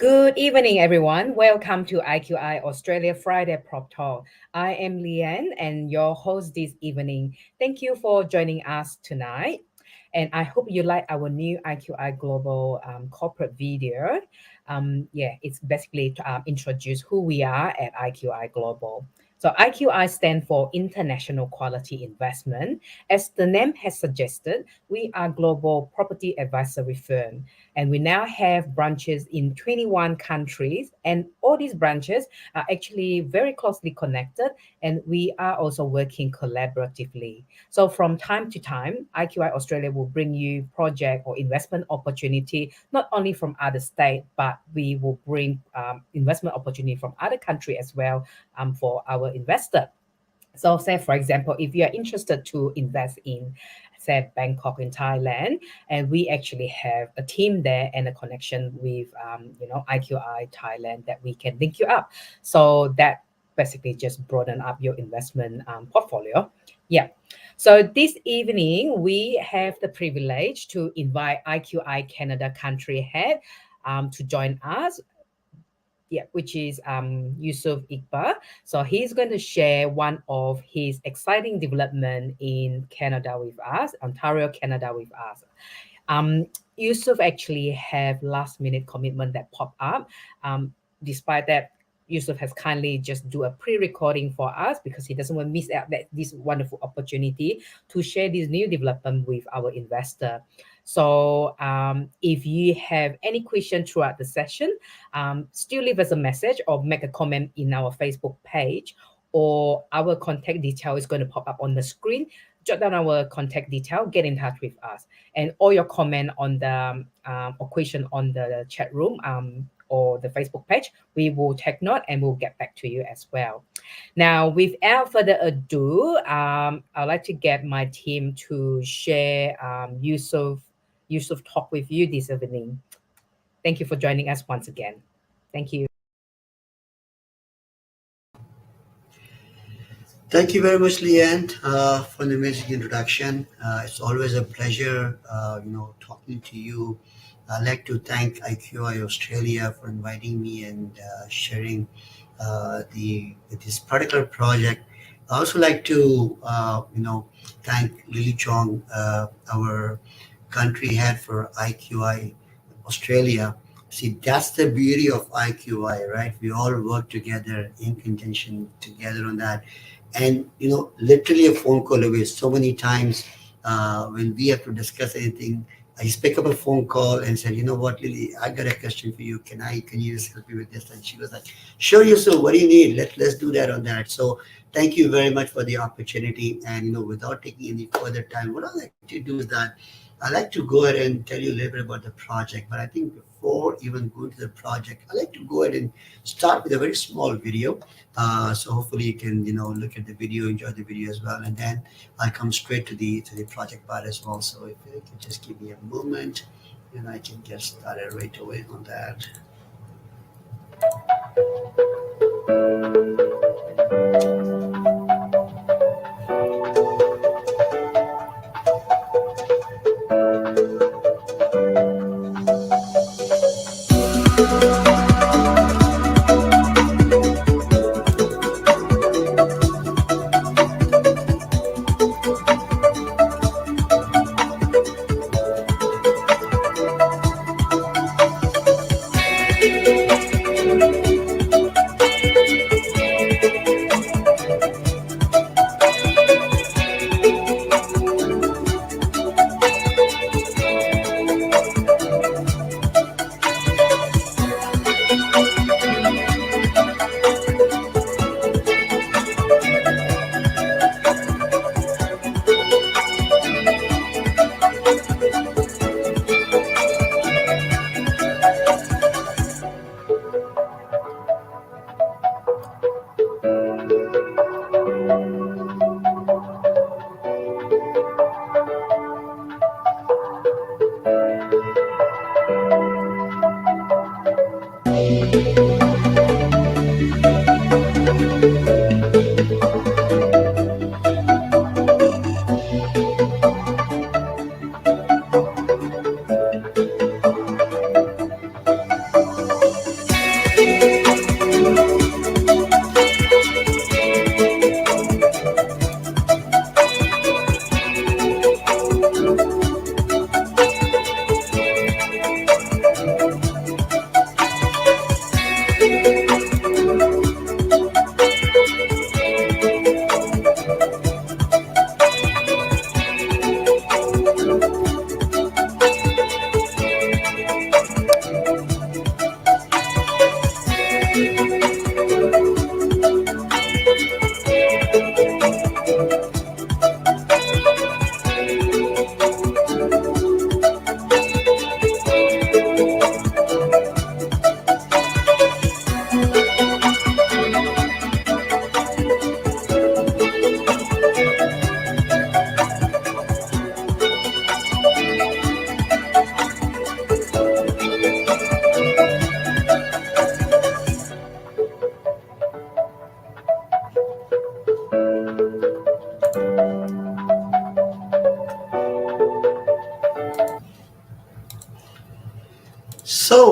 Good evening, everyone. Welcome to IQI Australia Friday Prop Talk. I am Leanne and your host this evening. Thank you for joining us tonight. And I hope you like our new IQI Global corporate video. It's basically to introduce who we are at IQI Global. So IQI stands for International Quality Investment. As the name has suggested, we are global property advisory firm, and we now have branches in 21 countries, and all these branches are actually very closely connected, and we are also working collaboratively. So from time to time, IQI Australia will bring you project or investment opportunity not only from other states, but we will bring investment opportunity from other countries as well for our investor. So say, for example, if you are interested to invest in, say, Bangkok in Thailand, and we actually have a team there and a connection with, IQI Thailand that we can link you up. So that basically just broaden up your investment portfolio. Yeah. So this evening, we have the privilege to invite IQI Canada country head to join us, which is Yusuf Iqbal. So he's going to share one of his exciting development in Canada with us, Ontario, Canada with us. Um, Yusuf actually have last minute commitment that pop up. Despite that, Yusuf has kindly just do a pre-recording for us because he doesn't want to miss out this wonderful opportunity to share this new development with our investor. So if you have any question throughout the session, still leave us a message or make a comment in our Facebook page, or our contact detail is going to pop up on the screen. Jot down our contact detail, get in touch with us, and all your comment on the or question on the chat room or the Facebook page, we will take note and we'll get back to you as well. Now, without further ado, I'd like to get my team to share Yusuf talk with you this evening. Thank you for joining us once again. Thank you. Thank you very much, Leanne, for the amazing introduction. It's always a pleasure, talking to you. I'd like to thank IQI Australia for inviting me and sharing this particular project. I also like to, thank Lily Chong, our country head for IQI Australia. See, that's the beauty of IQI, right? We all work together in contention together on that. And, literally a phone call away. So many times when we have to discuss anything, I just pick up a phone call and said, you know what, Lily, I got a question for you. Can you just help me with this? And she was like, sure, Yusuf, what do you need? Let's do that on that. So thank you very much for the opportunity. And, without taking any further time, what I like to do is that I like to go ahead and tell you a little bit about the project. But I think before even going to the project, I like to go ahead and start with a very small video. So hopefully you can, look at the video, enjoy the video as well. And then I'll come straight to the project part as well. So if you can just give me a moment and I can get started right away on that.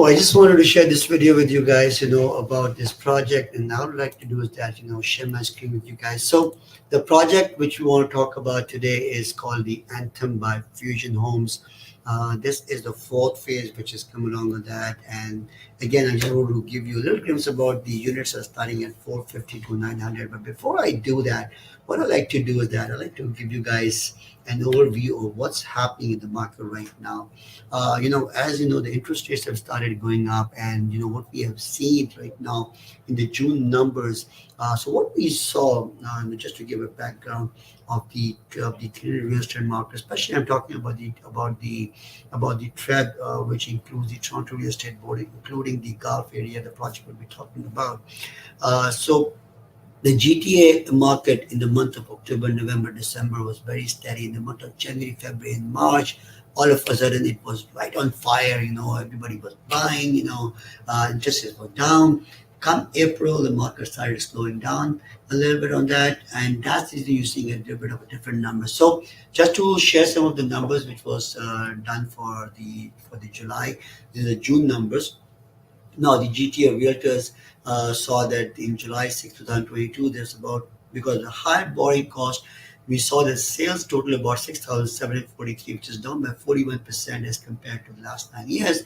I just wanted to share this video with you guys, about this project. And I would like to do is that, share my screen with you guys. So the project which we want to talk about today is called the Anthem by Fusion Homes. This is the fourth phase which is coming along with that. And again, I just want to give you a little glimpse about the units are starting at 450 to 900. But before I do that, what I like to do is that I like to give you guys an overview of what's happening in the market right now. As you know, the interest rates have started going up, and what we have seen right now in the June numbers. So what we saw, just to give a background of the Canadian real estate market, especially I'm talking about the TREB, which includes the Toronto Real Estate Board, including the Guelph area, the project we'll be talking about. So the GTA market in the month of October, November, December was very steady. In the month of January, February, and March, all of a sudden it was right on fire. Everybody was buying. Interest rates were down. Come April, the market started slowing down a little bit on that, and that's the reason you're seeing a little bit of a different number. So, just to share some of the numbers which was done for the July, these are the June numbers. Now, the GTA realtors saw that in July 6, 2022, there's about, because of the high borrowing cost, we saw the sales total about 6,743, which is down by 41% as compared to the last 9 years.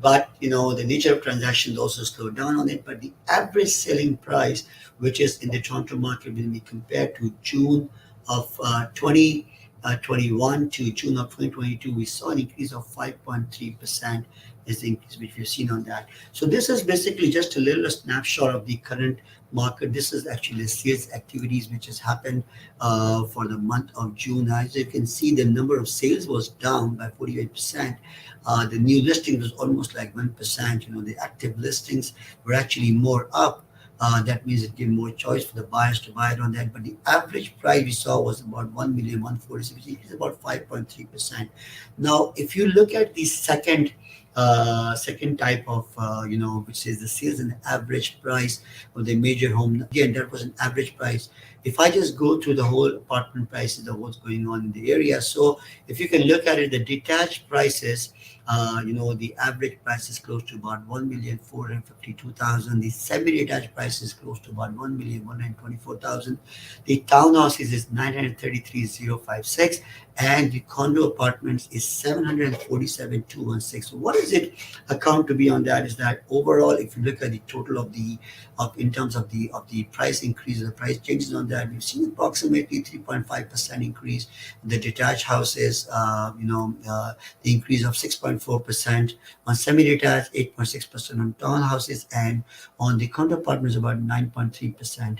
But the nature of transactions also slowed down on it. But the average selling price, which is in the Toronto market, when we compare to June of 2021 to June of 2022, we saw an increase of 5.3%. Is the increase which we've seen on that. So this is basically just a little snapshot of the current market. This is actually the sales activities which has happened for the month of June. As you can see, the number of sales was down by 48%. The new listings was almost like 1%. The active listings were actually more up. That means it gave more choice for the buyers to buy it on that. But the average price we saw was about 1,146,000, which is about 5.3%. Now, if you look at the second type of, which is the sales and average price of the major home. Again, that was an average price. If I just go through the whole apartment prices of what's going on in the area, so if you can look at it, the detached prices, the average price is close to about 1,452,000. The semi-detached price is close to about 1,124,000. The townhouses is 933,056, and the condo apartments is 747,216. So what does it account to be on that? Is that overall, if you look at the total of in terms of the price increase, the price changes on that, we've seen approximately 3.5% increase in the detached houses. The increase of 6.4% on semi-detached, 8.6% on townhouses, and on the condo apartments about 9.3%.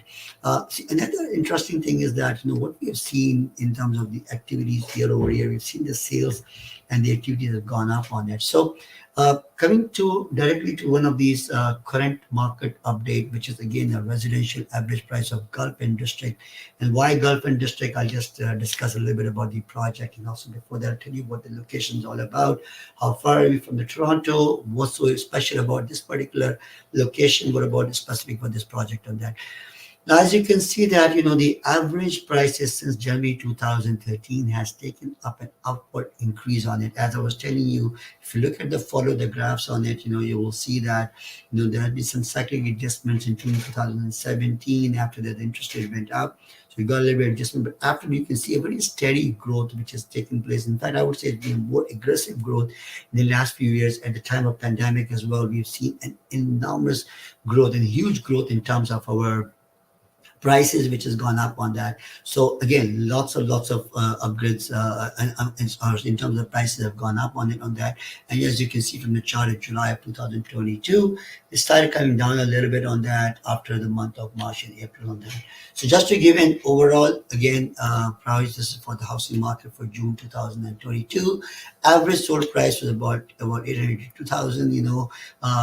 Another interesting thing is that what we have seen in terms of the activities year over year, we've seen the sales and the activities have gone up on it. So coming directly to one of these current market update, which is again a residential average price of Gulf and District. And why Gulf and District, I'll just discuss a little bit about the project, and also before that I'll tell you what the location is all about, how far are we from the Toronto, what's so special about this particular location, what about the specific for this project on that. Now, as you can see that, the average prices since January 2013 has taken up an upward increase on it. As I was telling you, if you look at follow the graphs on it, you will see that, there have been some cyclic adjustments in 2017. After that, the interest rate went up. So we got a little bit of adjustment, but after you can see a very steady growth which has taken place. In fact, I would say it's been more aggressive growth in the last few years. At the time of pandemic as well, we've seen an enormous growth and huge growth in terms of our prices, which has gone up on that. So again, lots of upgrades in terms of prices have gone up on it on that. And as you can see from the chart of July of 2022, it started coming down a little bit on that after the month of March and April on that. So just to give an overall, again, price, this is for the housing market for June 2022. Average sold price was about 882,000,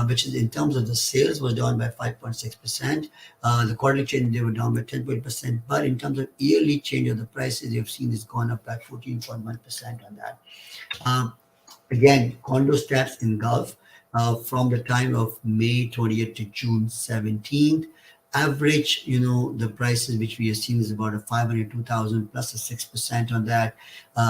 which is in terms of the sales was down by 5.6%. The quarterly change, they were down by 10%, but in terms of yearly change of the prices, you've seen it's gone up by 14.1% on that. Again, condo stats in Gulf from the time of May 20th to June 17th. average, the prices which we have seen is about a 502,000 plus a 6% on that.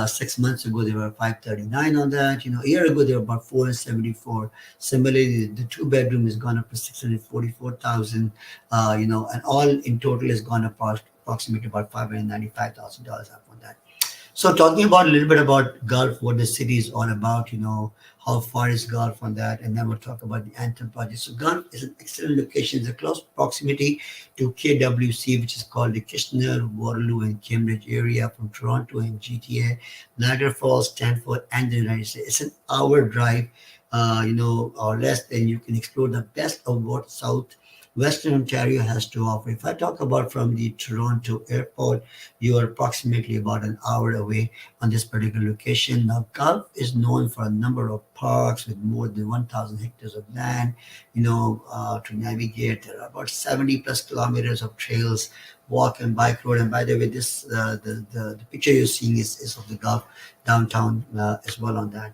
6 months ago, they were 539 on that. A year ago, they were about 474. Similarly, the two-bedroom has gone up to 644,000, and all in total has gone up approximately about $595,000 up on that. So talking about a little bit about Gulf, what the city is all about, how far is Gulf on that, and then we'll talk about the Anthem project. So Gulf is an excellent location. It's a close proximity to KWC, which is called the Kitchener, Waterloo, and Cambridge area from Toronto and GTA, Niagara Falls, Stanford, and the United States. It's an hour drive, or less, then you can explore the best of what Western Ontario has to offer. If I talk about from the Toronto airport, you are approximately about an hour away on this particular location. Now, Gulf is known for a number of parks with more than 1,000 hectares of land, to navigate. There are about 70 plus kilometers of trails, walk and bike road. And by the way, this the picture you're seeing is of the Gulf downtown as well on that.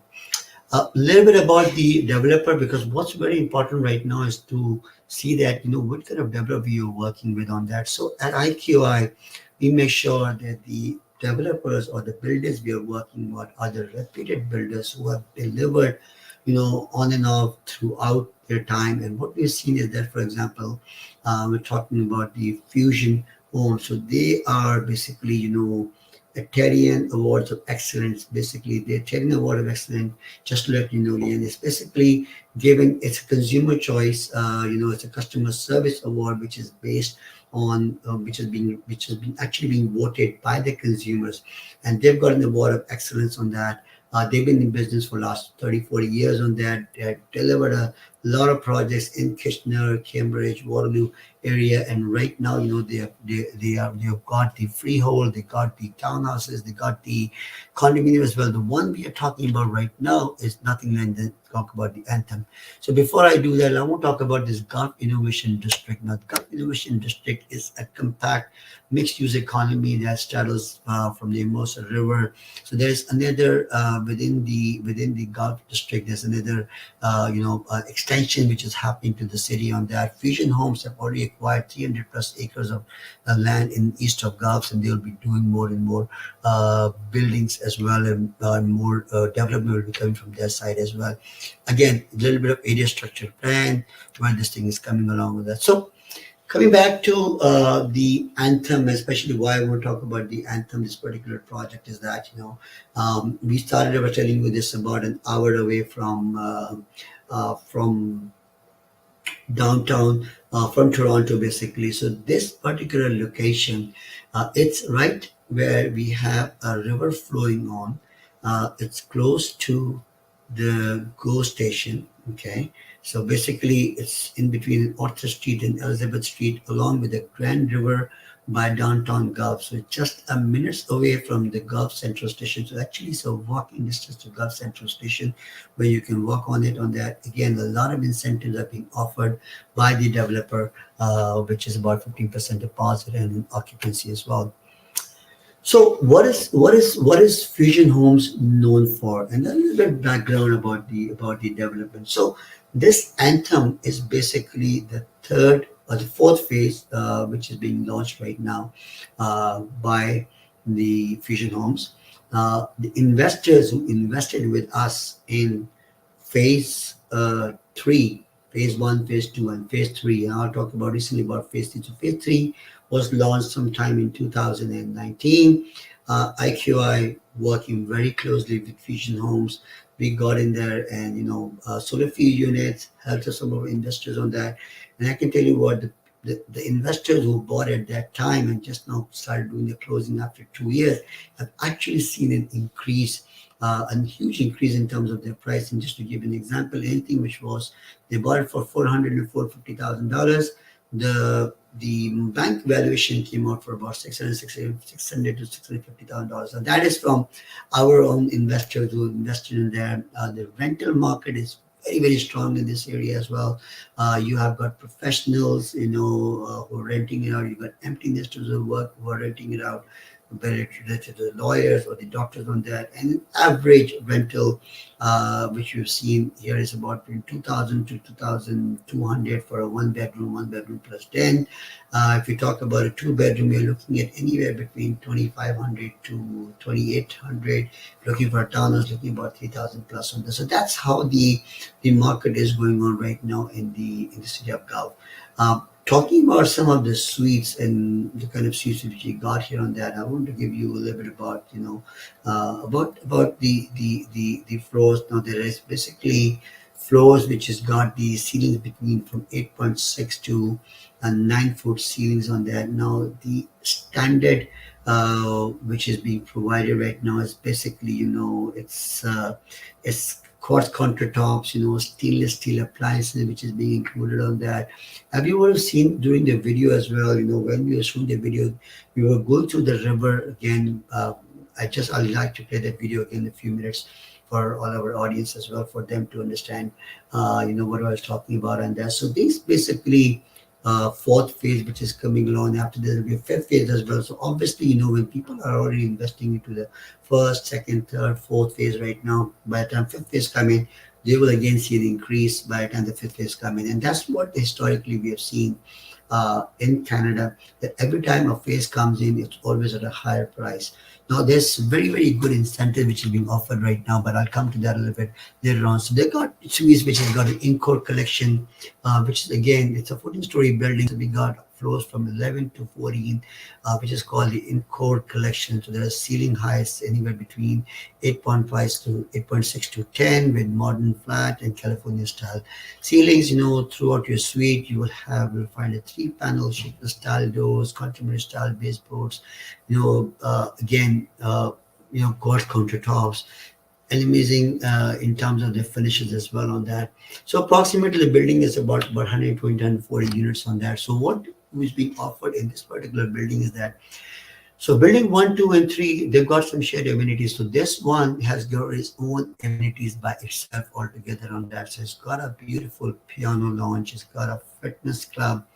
A little bit about the developer, because what's very important right now is to see that what kind of developer you're working with on that. So at IQI, we make sure that the developers or the builders we are working with are the reputed builders who have delivered, on and off throughout their time. And what we've seen is that, for example, we're talking about the Fusion Home. So they are basically, Italian Awards of Excellence. Basically, the Italian Award of Excellence, just to let you know, Leanne, is basically given, it's a consumer choice, it's a customer service award, which is based on, which has been actually being voted by the consumers. And they've got an award of excellence on that. They've been in business for last 30, 40 years on that. They delivered a lot of projects in Kitchener, Cambridge, Waterloo area, and right now, they've got the freehold, they got the townhouses, they got the condominium as well. The one we are talking about right now is nothing less than talk about the Anthem. So before I do that, I want to talk about this Gulf Innovation District. Now, the Gulf Innovation District is a compact mixed-use economy that straddles from the Hermosa River. So there's another within the Gulf District. There's another extension which is happening to the city on that. Fusion Homes have already acquired 300 plus acres of land in east of Gulf, and they'll be doing more and more buildings as well, and more development will be coming from their side as well. Again, a little bit of area structure plan where this thing is coming along with that. So coming back to the Anthem, especially why I want to talk about the Anthem, this particular project is that, we started, I was telling you this, about an hour away from downtown, from Toronto, basically. So this particular location, it's right where we have a river flowing on. It's close to the GO station. Okay, so basically it's in between Arthur Street and Elizabeth Street, along with the Grand River by Downtown Guelph. So it's just a minutes away from the Guelph Central Station. So actually it's a walking distance to Guelph Central Station, where you can walk on it on that. Again, a lot of incentives are being offered by the developer, which is about 15% deposit and occupancy as well. So what is Fusion Homes known for? And a little bit background about the development. So this Anthem is basically the third or the fourth phase, which is being launched right now by the Fusion Homes. The investors who invested with us in phase three, phase one, phase two, and phase three. And I'll talk about recently about phase three. So phase three was launched sometime in 2019. IQI working very closely with Fusion Homes. We got in there and, solar field units, helped us some of our investors on that. And I can tell you what, the investors who bought at that time and just now started doing the closing after 2 years have actually seen an increase, a huge increase in terms of their price. And just to give an example, anything which was, they bought it for $400,000 and $450,000. The bank valuation came out for about $600 to $650,000. And that is from our own investors who invested in there. The rental market is very, very strong in this area as well. You have got professionals, who are renting it out. You've got empty nesters who are renting it out. related to the lawyers or the doctors on that. And an average rental, which we've seen here, is about between 2,000 to 2,200 for a one bedroom plus den. If we talk about a two bedroom, you're looking at anywhere between 2,500 to 2,800. Looking for a townhouse, looking about 3,000 plus on this. So that's how the market is going on right now in the city of Gulf. Talking about some of the suites and the kind of suites which you got here on that, I want to give you a little bit about about the floors. Now there is basically floors which has got the ceilings between from 8.6 to 9 foot ceilings on that. Now the standard which is being provided right now is basically it's quartz countertops, stainless steel appliances which is being included on that. Have you ever seen during the video as well? When we were showing the video, we were going through the river again. I'd like to play that video again in a few minutes for all our audience as well, for them to understand, what I was talking about and that. So this basically fourth phase, which is coming along. After there will be a fifth phase as well. So obviously, when people are already investing into the first, second, third, fourth phase right now, by the time fifth phase come in, they will again see the increase by the time the fifth phase come in. And that's what historically we have seen in Canada, that every time a phase comes in, it's always at a higher price. Now, there's very, very good incentive which is being offered right now, but I'll come to that a little bit later on. So they got suites which has got an Encore collection, which is again, it's a 14-story building. So we got floors from 11 to 14, which is called the Encore collection. So there are ceiling heights anywhere between 8.5 to 8.6 to 10 with modern flat and California style ceilings. Throughout your suite, you'll find a 3-panel shaker style doors, contemporary style baseboards, again, quartz countertops, and amazing in terms of the finishes as well on that. So approximately the building is about 120, 140 units on that. So what is being offered in this particular building is that, so building 1, 2, and 3, they've got some shared amenities. So this one has got its own amenities by itself altogether on that. So it's got a beautiful piano lounge, it's got a fitness club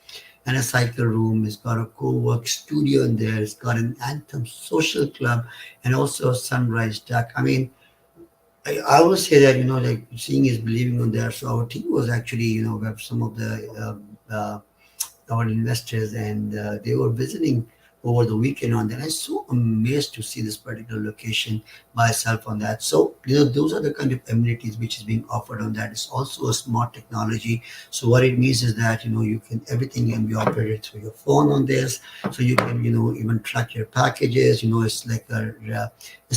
and a cycle room, it's got a co-work studio in there, it's got an Anthem social club, and also a sunrise deck. I mean, I always say that, like seeing is believing on there. So our team was actually, with some of the our investors, and they were visiting over the weekend on that. I was so amazed to see this particular location myself on that. So, those are the kind of amenities which is being offered on that. It's also a smart technology. So what it means is that, everything can be operated through your phone on this. So you can, even track your packages. It's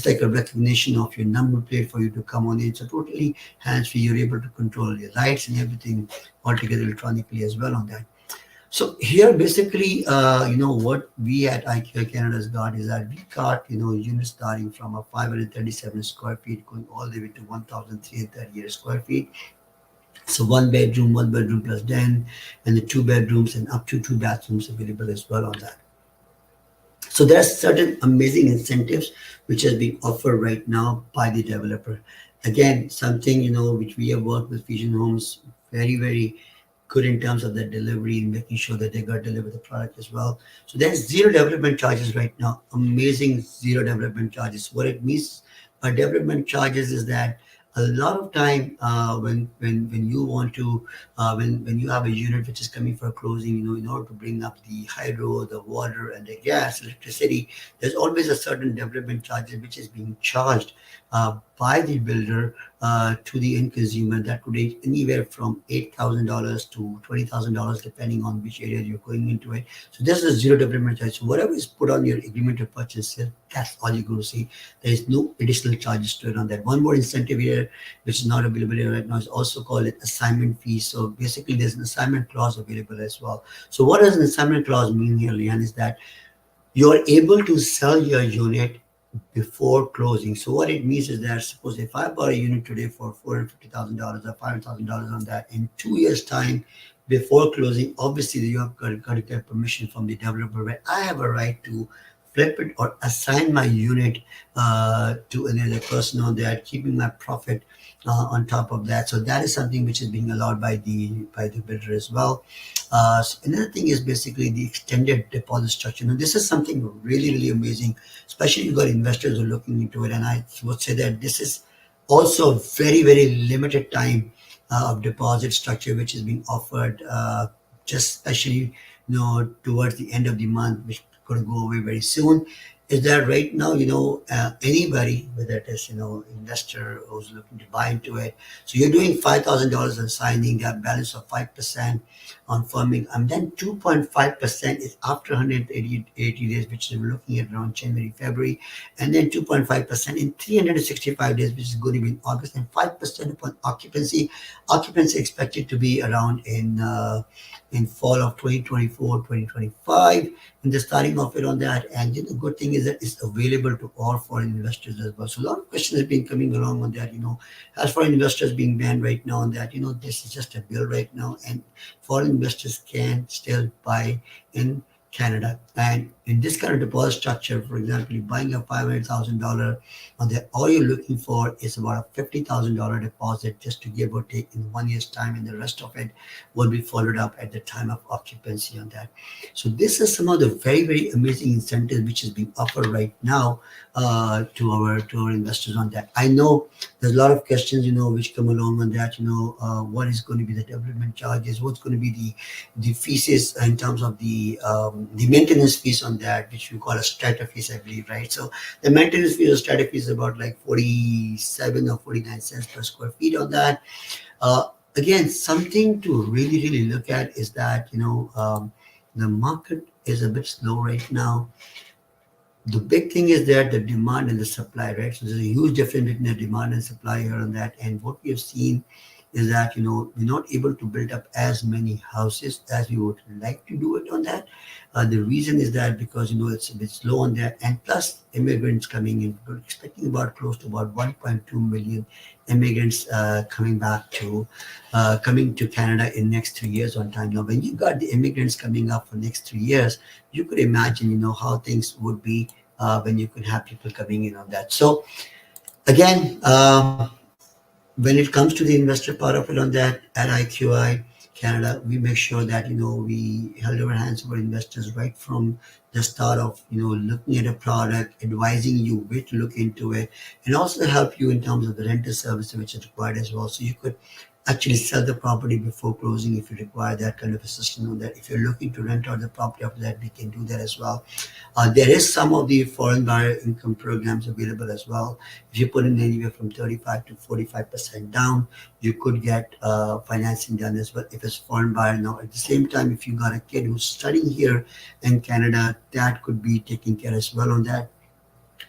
like a recognition of your number plate for you to come on in. So totally hands-free. You're able to control your lights and everything altogether electronically as well on that. So here, basically, what we at IQI Canada's got is that we got, units starting from a 537 square feet going all the way to 1,338 square feet. So one bedroom plus den, and the 2 bedrooms and up to 2 bathrooms available as well on that. So there are certain amazing incentives which has been offered right now by the developer. Again, something, which we have worked with Fusion Homes very, very good in terms of the delivery and making sure that they got delivered the product as well. So there's zero development charges right now. Amazing zero development charges. What it means by development charges is that a lot of time when you want to when you have a unit which is coming for a closing, in order to bring up the hydro, the water, and the gas, electricity, there's always a certain development charges which is being charged by the builder to the end consumer. That could range anywhere from $8,000 to $20,000 depending on which area you're going into it. So this is a zero development charge. So whatever is put on your agreement to purchase, that's all you're going to see. There is no additional charges to it on that. One more incentive here, which is not available here right now, is also called an assignment fee. So basically, there's an assignment clause available as well. So what does an assignment clause mean here, Leanne, is that you're able to sell your unit before closing. So what it means is that, suppose if I bought a unit today for $450,000 or $500,000 on that, in 2 years' time, before closing, obviously you have got to get permission from the developer, where I have a right to flip it or assign my unit to another person on that, keeping my profit on top of that. So that is something which is being allowed by the builder as well. So another thing is basically the extended deposit structure. Now, this is something really, really amazing, especially you've got investors who are looking into it. And I would say that this is also very, very limited time of deposit structure, which is being offered just especially towards the end of the month, which going to go away very soon. Is that right now, anybody, whether it is, investor who's looking to buy into it. So you're doing $5,000 on signing, that balance of 5% on firming, and then 2.5% is after 180 days, which is we're looking at around January, February, and then 2.5% in 365 days, which is going to be in August, and 5% upon occupancy. Occupancy expected to be around in fall of 2024, 2025, and the starting of it on that. And the good thing is that it's available to all foreign investors as well. So a lot of questions have been coming along on that. As foreign investors being banned right now on that, this is just a bill right now, and foreign investors can still buy in Canada. And in this kind of deposit structure, for example, you're buying a $500,000 on that, all you're looking for is about a $50,000 deposit just to give or take in 1 year's time, and the rest of it will be followed up at the time of occupancy on that. So this is some of the very, very amazing incentives which is being offered right now to our investors on that. I know there's a lot of questions, which come along on that. What is going to be the development charges? What's going to be the fees in terms of the maintenance fees on that, which we call a strata fees, I believe, right? So the maintenance fees or strata fees is about like 47 or 49 cents per square feet on that. Again, something to really, really look at is that, the market is a bit slow right now. The big thing is that the demand and the supply, right? So there's a huge difference between the demand and supply here on that. And what we have seen is that, we're not able to build up as many houses as we would like to do it on that. The reason is that because, it's a bit slow on that. And plus immigrants coming in. We're expecting about close to about 1.2 million immigrants coming to Canada in next 3 years on time. Now, when you got the immigrants coming up for next 3 years, you could imagine, how things would be when you could have people coming in on that. So again, when it comes to the investor part of it on that, at IQI Canada, we make sure that we held our hands over investors right from the start of looking at a product, advising you where to look into it, and also help you in terms of the rental service which is required as well. So you could actually sell the property before closing if you require that kind of assistance on that. If you're looking to rent out the property after that, we can do that as well. There is some of the foreign buyer income programs available as well. If you put in anywhere from 35 to 45% down, you could get financing done as well if it's foreign buyer. Now, at the same time, if you got a kid who's studying here in Canada, that could be taken care as well on that.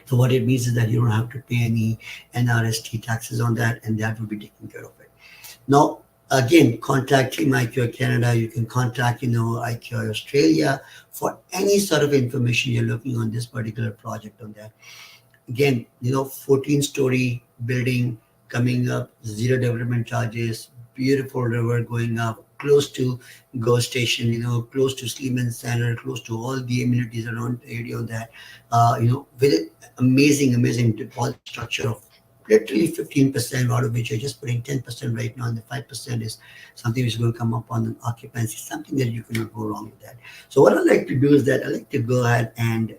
So what it means is that you don't have to pay any NRST taxes on that, and that will be taken care of it. Now, again, contact Team IQI Canada. You can contact, IQI Australia for any sort of information you're looking on this particular project on that. Again, 14-story building coming up, zero development charges, beautiful river going up, close to Go Station, close to Sleeman Center, close to all the amenities around the area on that, with an amazing deposit structure of literally 15%, out of which you're just putting 10% right now, and the 5% is something which is going to come up on an occupancy, something that you cannot go wrong with that. So what I like to do is that I like to go ahead and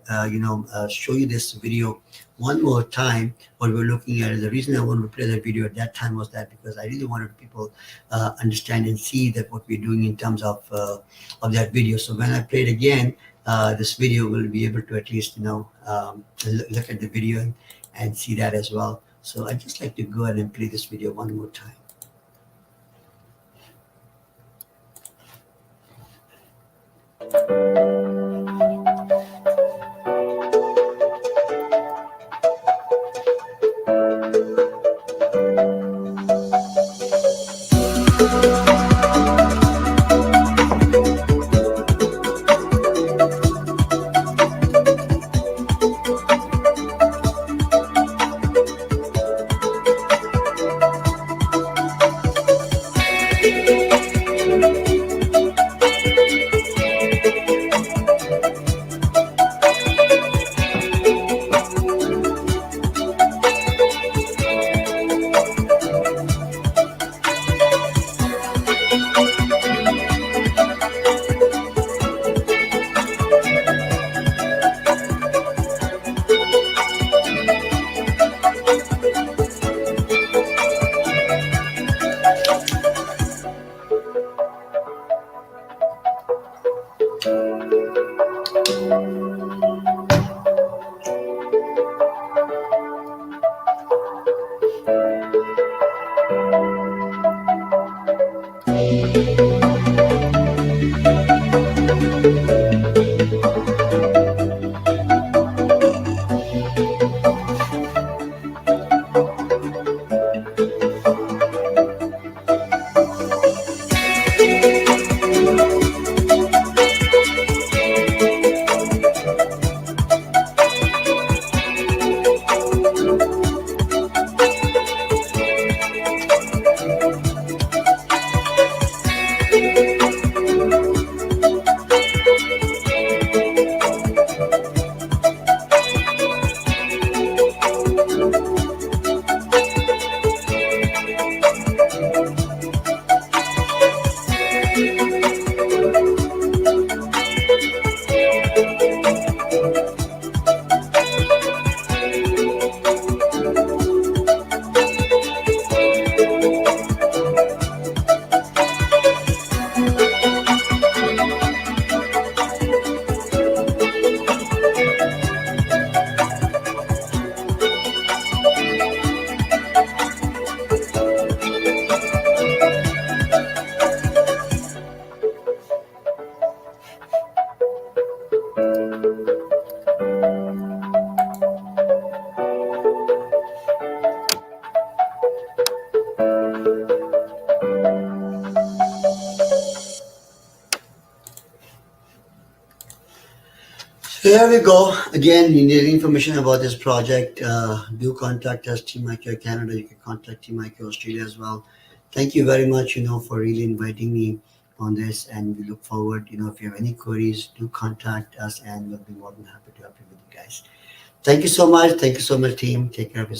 show you this video one more time. What we're looking at is the reason I wanted to play that video at that time was that because I really wanted people understand and see that what we're doing in terms of that video. So when I play it again, this video will be able to at least look at the video and see that as well. So I'd just like to go ahead and play this video one more time. So here we go. Again, you need information about this project. Do contact us, Team IQ Canada. You can contact Team IQ Australia as well. Thank you very much, for really inviting me on this, and we look forward. If you have any queries, do contact us, and we'll be more than happy to help you with you guys. Thank you so much. Thank you so much, team. Take care of yourself.